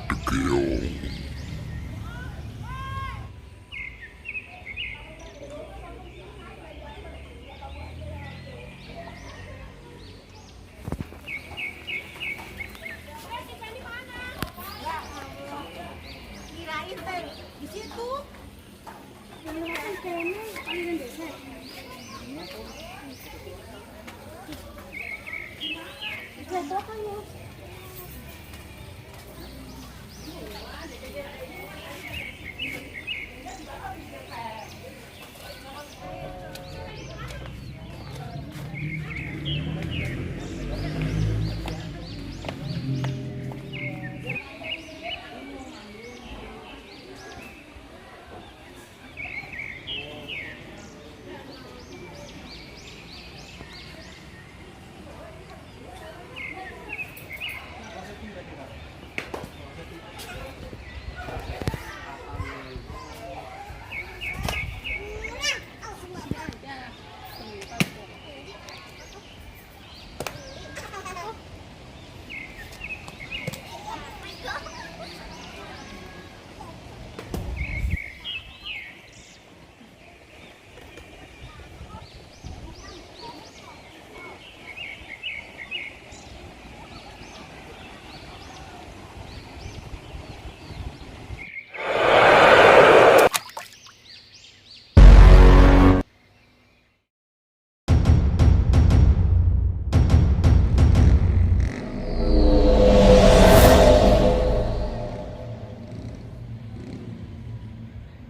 Keong. Kirain teh di situ.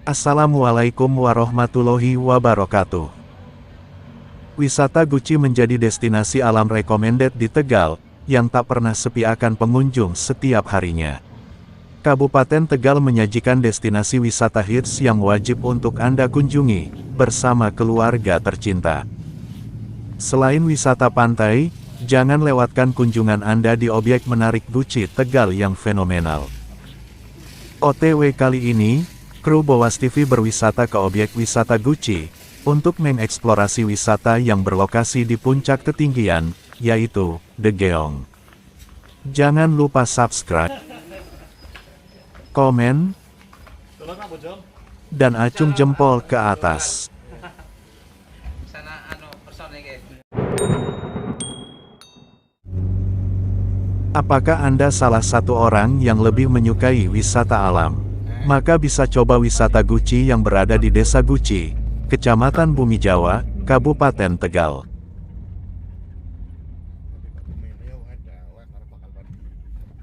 Assalamualaikum warahmatullahi wabarakatuh. Wisata Guci menjadi destinasi alam recommended di Tegal, yang tak pernah sepi akan pengunjung setiap harinya. Kabupaten Tegal menyajikan destinasi wisata hits yang wajib untuk Anda kunjungi, bersama keluarga tercinta. Selain wisata pantai, jangan lewatkan kunjungan Anda di objek menarik Guci Tegal yang fenomenal. OTW kali ini, kru Bowas TV berwisata ke objek wisata Guci, untuk mengeksplorasi wisata yang berlokasi di puncak ketinggian, yaitu The Geong. Jangan lupa subscribe, komen, dan acung jempol ke atas. Apakah Anda salah satu orang yang lebih menyukai wisata alam? Maka bisa coba wisata Guci yang berada di Desa Guci, Kecamatan Bumi Jawa, Kabupaten Tegal.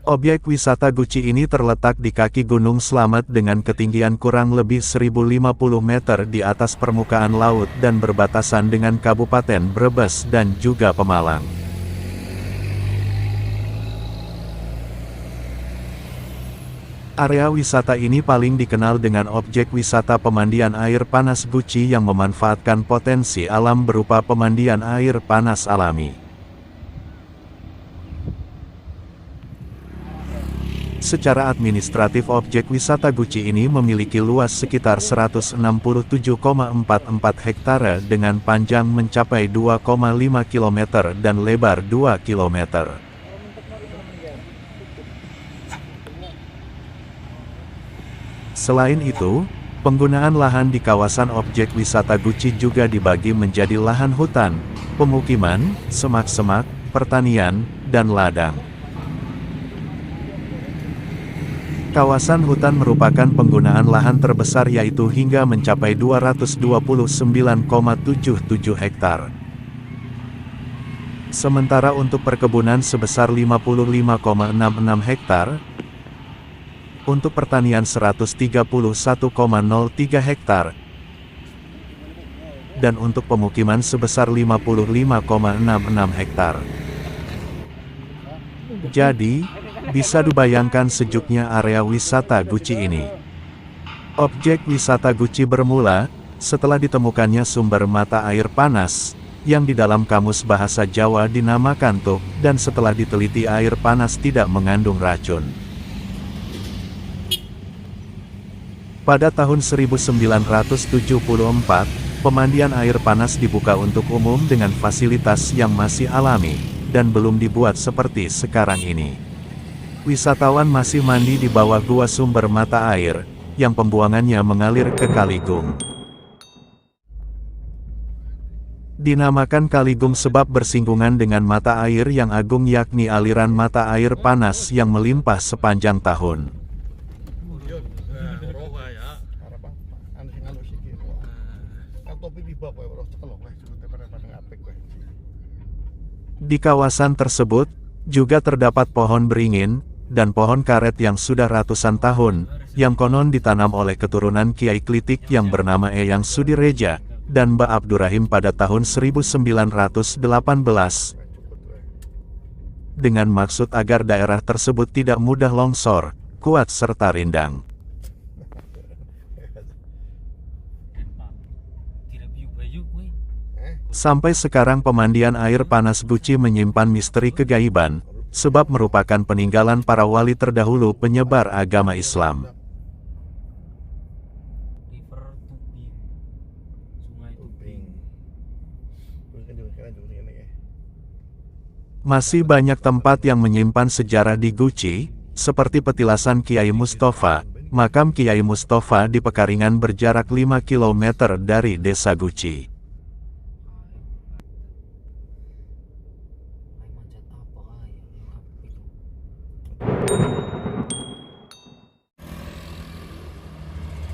Objek wisata Guci ini terletak di kaki Gunung Slamet dengan ketinggian kurang lebih 1050 meter di atas permukaan laut dan berbatasan dengan Kabupaten Brebes dan juga Pemalang. Area wisata ini paling dikenal dengan objek wisata pemandian air panas Guci yang memanfaatkan potensi alam berupa pemandian air panas alami. Secara administratif objek wisata Guci ini memiliki luas sekitar 167,44 hektare dengan panjang mencapai 2,5 km dan lebar 2 km. Selain itu, penggunaan lahan di kawasan objek wisata Guci juga dibagi menjadi lahan hutan, pemukiman, semak-semak, pertanian, dan ladang. Kawasan hutan merupakan penggunaan lahan terbesar yaitu hingga mencapai 229,77 hektar. Sementara untuk perkebunan sebesar 55,66 hektar, untuk pertanian 131,03 hektar, dan untuk pemukiman sebesar 55,66 hektar. Jadi, bisa dibayangkan sejuknya area wisata Guci ini. Objek wisata Guci bermula, setelah ditemukannya sumber mata air panas, yang di dalam kamus bahasa Jawa dinamakan Tuk, dan setelah diteliti air panas tidak mengandung racun. Pada tahun 1974, pemandian air panas dibuka untuk umum dengan fasilitas yang masih alami, dan belum dibuat seperti sekarang ini. Wisatawan masih mandi di bawah gua sumber mata air, yang pembuangannya mengalir ke Kaligung. Dinamakan Kaligung sebab bersinggungan dengan mata air yang agung, yakni aliran mata air panas yang melimpah sepanjang tahun. Di kawasan tersebut, juga terdapat pohon beringin, dan pohon karet yang sudah ratusan tahun, yang konon ditanam oleh keturunan Kiai Klitik yang bernama Eyang Sudireja, dan Mbah Abdurrahim pada tahun 1918, dengan maksud agar daerah tersebut tidak mudah longsor, kuat serta rindang. Sampai sekarang pemandian air panas Guci menyimpan misteri kegaiban, sebab merupakan peninggalan para wali terdahulu penyebar agama Islam. Masih banyak tempat yang menyimpan sejarah di Guci, seperti petilasan Kiai Mustafa. Makam Kiai Mustafa di Pekaringan berjarak 5 km dari desa Guci.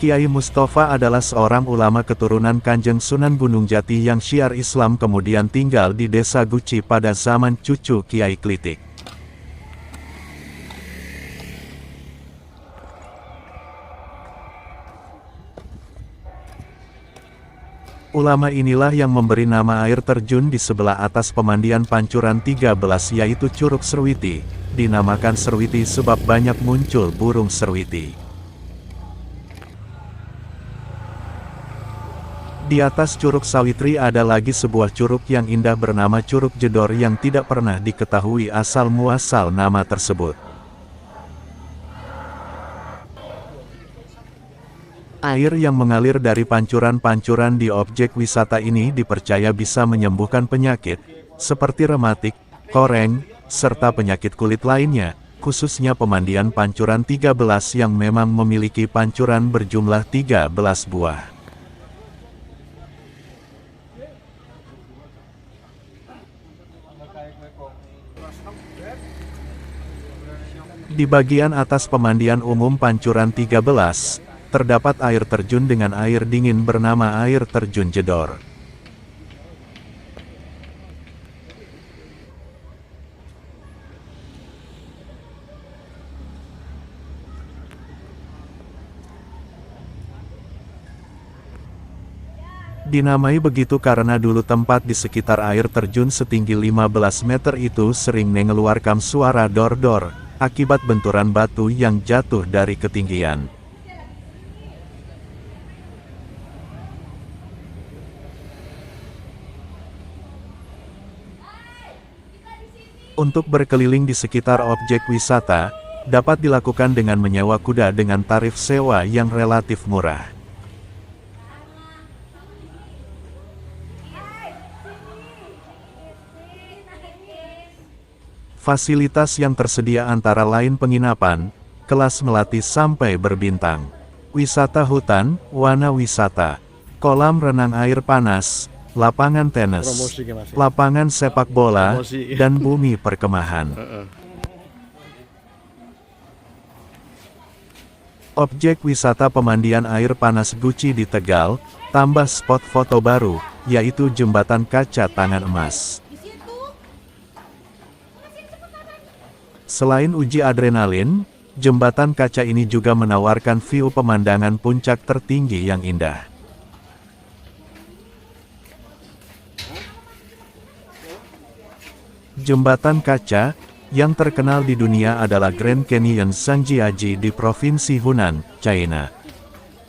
Kiai Mustafa adalah seorang ulama keturunan Kanjeng Sunan Gunung Jati yang syiar Islam, kemudian tinggal di desa Guci pada zaman cucu Kiai Klitik. Ulama inilah yang memberi nama air terjun di sebelah atas pemandian Pancuran 13, yaitu Curug Serwiti. Dinamakan Serwiti sebab banyak muncul burung serwiti. Di atas Curug Sawitri ada lagi sebuah curug yang indah bernama Curug Jedor yang tidak pernah diketahui asal-muasal nama tersebut. Air yang mengalir dari pancuran-pancuran di objek wisata ini dipercaya bisa menyembuhkan penyakit, seperti rematik, koreng, serta penyakit kulit lainnya, khususnya pemandian Pancuran 13 yang memang memiliki pancuran berjumlah 13 buah. Di bagian atas pemandian umum Pancuran 13, terdapat air terjun dengan air dingin bernama Air Terjun Jedor. Dinamai begitu karena dulu tempat di sekitar air terjun setinggi 15 meter itu sering mengeluarkan suara dor-dor, akibat benturan batu yang jatuh dari ketinggian. Untuk berkeliling di sekitar objek wisata, dapat dilakukan dengan menyewa kuda dengan tarif sewa yang relatif murah. Fasilitas yang tersedia antara lain penginapan, kelas melati sampai berbintang, wisata hutan, wana wisata, kolam renang air panas, lapangan tenis, lapangan sepak bola, dan bumi perkemahan. Objek wisata pemandian air panas Guci di Tegal, tambah spot foto baru, yaitu Jembatan Kaca Tangan Emas. Selain uji adrenalin, jembatan kaca ini juga menawarkan view pemandangan puncak tertinggi yang indah. Jembatan kaca, yang terkenal di dunia adalah Grand Canyon Zhangjiajie di Provinsi Hunan, China.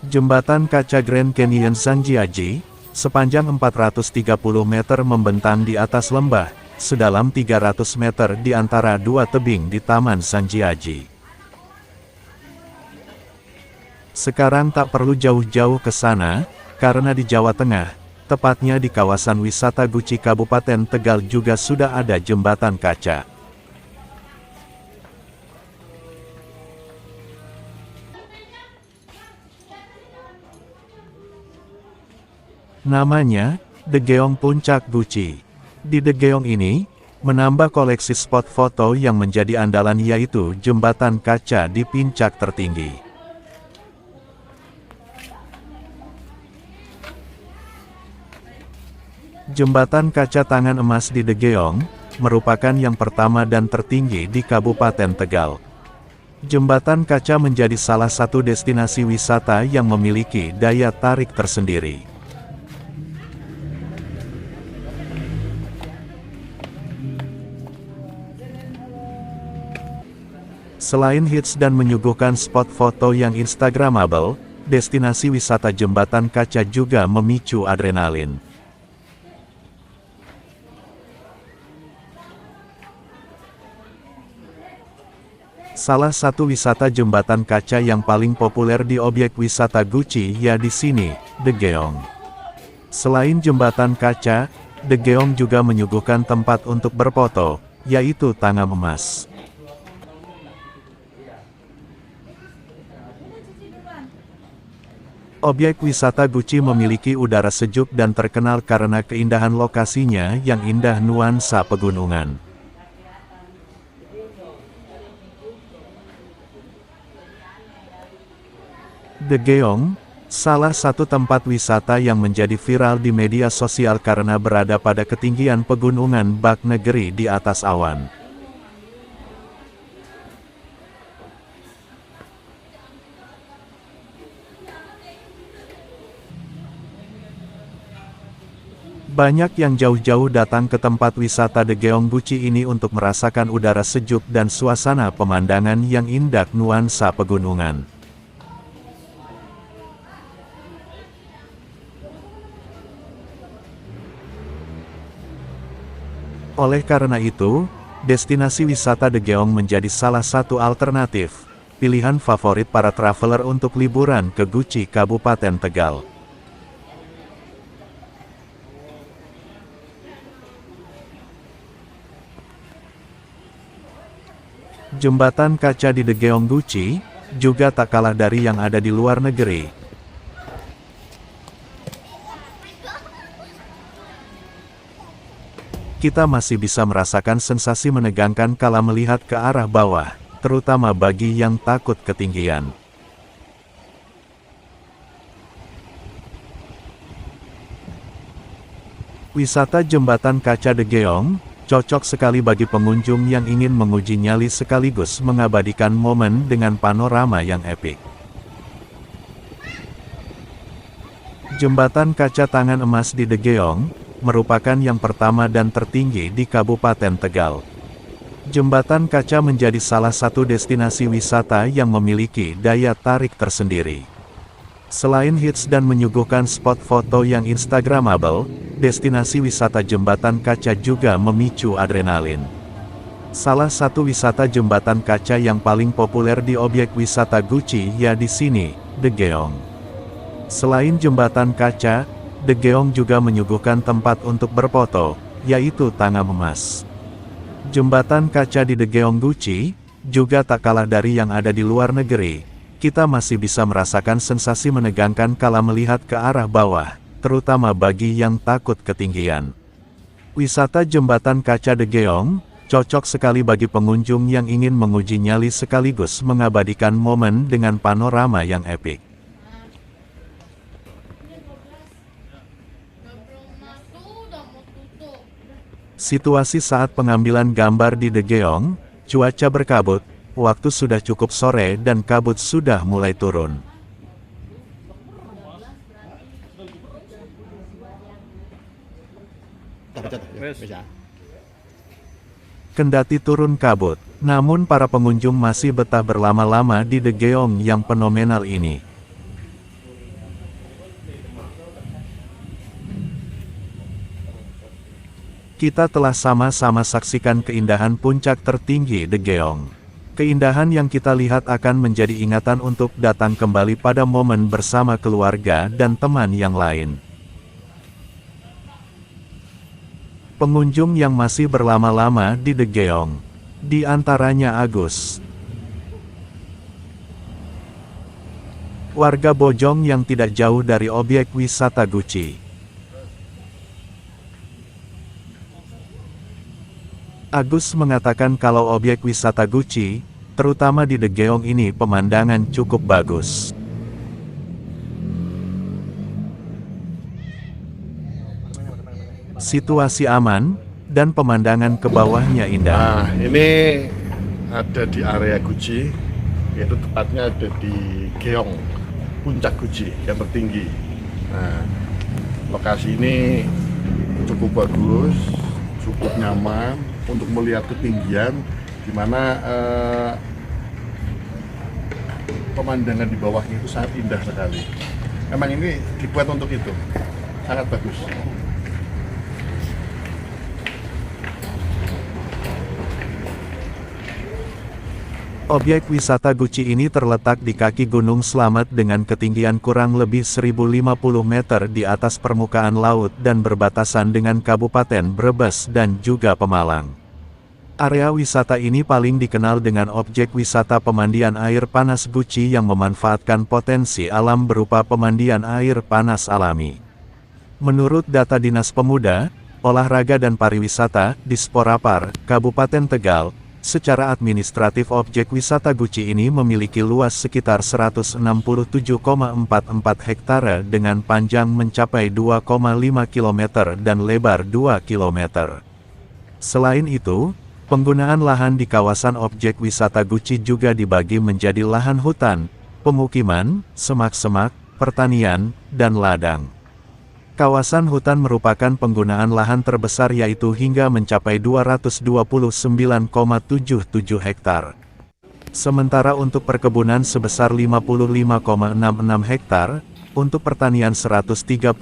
Jembatan kaca Grand Canyon Zhangjiajie, sepanjang 430 meter membentang di atas lembah, sedalam 300 meter di antara dua tebing di Taman Zhangjiajie. Sekarang tak perlu jauh-jauh ke sana, karena di Jawa Tengah, tepatnya di kawasan wisata Guci Kabupaten Tegal juga sudah ada jembatan kaca. Namanya, Daegeong Puncak Guci. Di Daegeong ini, menambah koleksi spot foto yang menjadi andalan yaitu jembatan kaca di puncak tertinggi. Jembatan kaca tangan emas di Daegeong merupakan yang pertama dan tertinggi di Kabupaten Tegal. Jembatan kaca menjadi salah satu destinasi wisata yang memiliki daya tarik tersendiri. Selain hits dan menyuguhkan spot foto yang instagramable, destinasi wisata jembatan kaca juga memicu adrenalin. Salah satu wisata jembatan kaca yang paling populer di objek wisata Guci ya di sini, Daegeong. Selain jembatan kaca, Daegeong juga menyuguhkan tempat untuk berfoto, yaitu Tangan Emas. Objek wisata Guci memiliki udara sejuk dan terkenal karena keindahan lokasinya yang indah nuansa pegunungan. Daegeong, salah satu tempat wisata yang menjadi viral di media sosial karena berada pada ketinggian pegunungan bak negeri di atas awan. Banyak yang jauh-jauh datang ke tempat wisata Daegeong Guci ini untuk merasakan udara sejuk dan suasana pemandangan yang indah nuansa pegunungan. Oleh karena itu, destinasi wisata Daegeong menjadi salah satu alternatif pilihan favorit para traveler untuk liburan ke Guci Kabupaten Tegal. Jembatan kaca di Daegeong Guci juga tak kalah dari yang ada di luar negeri. Kita masih bisa merasakan sensasi menegangkan kala melihat ke arah bawah, terutama bagi yang takut ketinggian. Wisata jembatan kaca Daegeong cocok sekali bagi pengunjung yang ingin menguji nyali sekaligus mengabadikan momen dengan panorama yang epik. Jembatan kaca tangan emas di Daegeong merupakan yang pertama dan tertinggi di Kabupaten Tegal. Jembatan kaca menjadi salah satu destinasi wisata yang memiliki daya tarik tersendiri. Selain hits dan menyuguhkan spot foto yang instagramable, destinasi wisata jembatan kaca juga memicu adrenalin. Salah satu wisata jembatan kaca yang paling populer di objek wisata Guci ya di sini, Daegeong. Selain jembatan kaca, Daegeong juga menyuguhkan tempat untuk berfoto, yaitu Tangan Emas. Jembatan kaca di Daegeong Guci juga tak kalah dari yang ada di luar negeri. Kita masih bisa merasakan sensasi menegangkan kala melihat ke arah bawah, terutama bagi yang takut ketinggian. Wisata jembatan kaca Daegeong cocok sekali bagi pengunjung yang ingin menguji nyali sekaligus mengabadikan momen dengan panorama yang epik. Situasi saat pengambilan gambar di Daegeong, cuaca berkabut, waktu sudah cukup sore dan kabut sudah mulai turun. Kendati turun kabut, namun para pengunjung masih betah berlama-lama di Daegeong yang fenomenal ini. Kita telah sama-sama saksikan keindahan puncak tertinggi Daegeong. Keindahan yang kita lihat akan menjadi ingatan untuk datang kembali pada momen bersama keluarga dan teman yang lain. Pengunjung yang masih berlama-lama di Daegeong, di antaranya Agus, warga Bojong yang tidak jauh dari objek wisata Guci. Agus mengatakan kalau objek wisata Gucci, terutama di Daejeon ini pemandangan cukup bagus. Situasi aman, dan pemandangan ke bawahnya indah. Nah, ini ada di area Gucci, yaitu tepatnya ada di Gyeong, puncak Gucci yang tertinggi. Nah, lokasi ini cukup bagus, cukup nyaman untuk melihat ketinggian, di mana pemandangan di bawahnya itu sangat indah sekali. Memang ini dibuat untuk itu, sangat bagus. Objek wisata Gucci ini terletak di kaki Gunung Slamet dengan ketinggian kurang lebih 1050 meter di atas permukaan laut dan berbatasan dengan Kabupaten Brebes dan juga Pemalang. Area wisata ini paling dikenal dengan objek wisata pemandian air panas Gucci yang memanfaatkan potensi alam berupa pemandian air panas alami. Menurut data Dinas Pemuda, Olahraga dan Pariwisata, Disporapar, Kabupaten Tegal, secara administratif objek wisata Gucci ini memiliki luas sekitar 167,44 hektare dengan panjang mencapai 2,5 km dan lebar 2 km. Selain itu, penggunaan lahan di kawasan objek wisata Gucci juga dibagi menjadi lahan hutan, pemukiman, semak-semak, pertanian, dan ladang. Kawasan hutan merupakan penggunaan lahan terbesar yaitu hingga mencapai 229,77 hektar. Sementara untuk perkebunan sebesar 55,66 hektar, untuk pertanian 131,03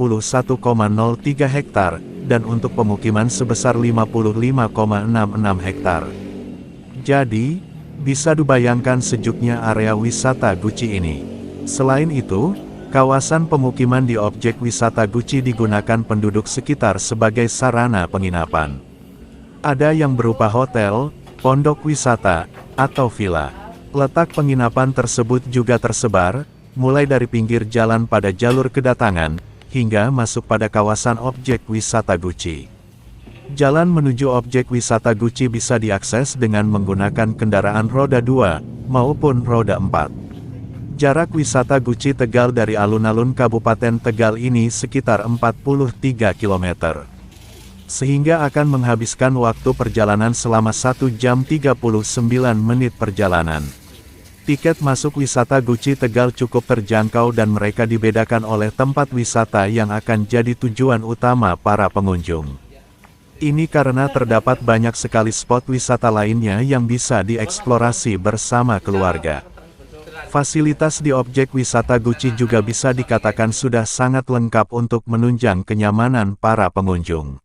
hektar, dan untuk pemukiman sebesar 55,66 hektar. Jadi, bisa dibayangkan sejuknya area wisata Gucci ini. Selain itu, kawasan pemukiman di objek wisata Gucci digunakan penduduk sekitar sebagai sarana penginapan. Ada yang berupa hotel, pondok wisata, atau villa. Letak penginapan tersebut juga tersebar, mulai dari pinggir jalan pada jalur kedatangan, hingga masuk pada kawasan objek wisata Gucci. Jalan menuju objek wisata Gucci bisa diakses dengan menggunakan kendaraan roda 2, maupun roda 4. Jarak wisata Gucci Tegal dari alun-alun Kabupaten Tegal ini sekitar 43 km. Sehingga akan menghabiskan waktu perjalanan selama 1 jam 39 menit perjalanan. Tiket masuk wisata Gucci Tegal cukup terjangkau dan mereka dibedakan oleh tempat wisata yang akan jadi tujuan utama para pengunjung. Ini karena terdapat banyak sekali spot wisata lainnya yang bisa dieksplorasi bersama keluarga. Fasilitas di objek wisata Gucci juga bisa dikatakan sudah sangat lengkap untuk menunjang kenyamanan para pengunjung.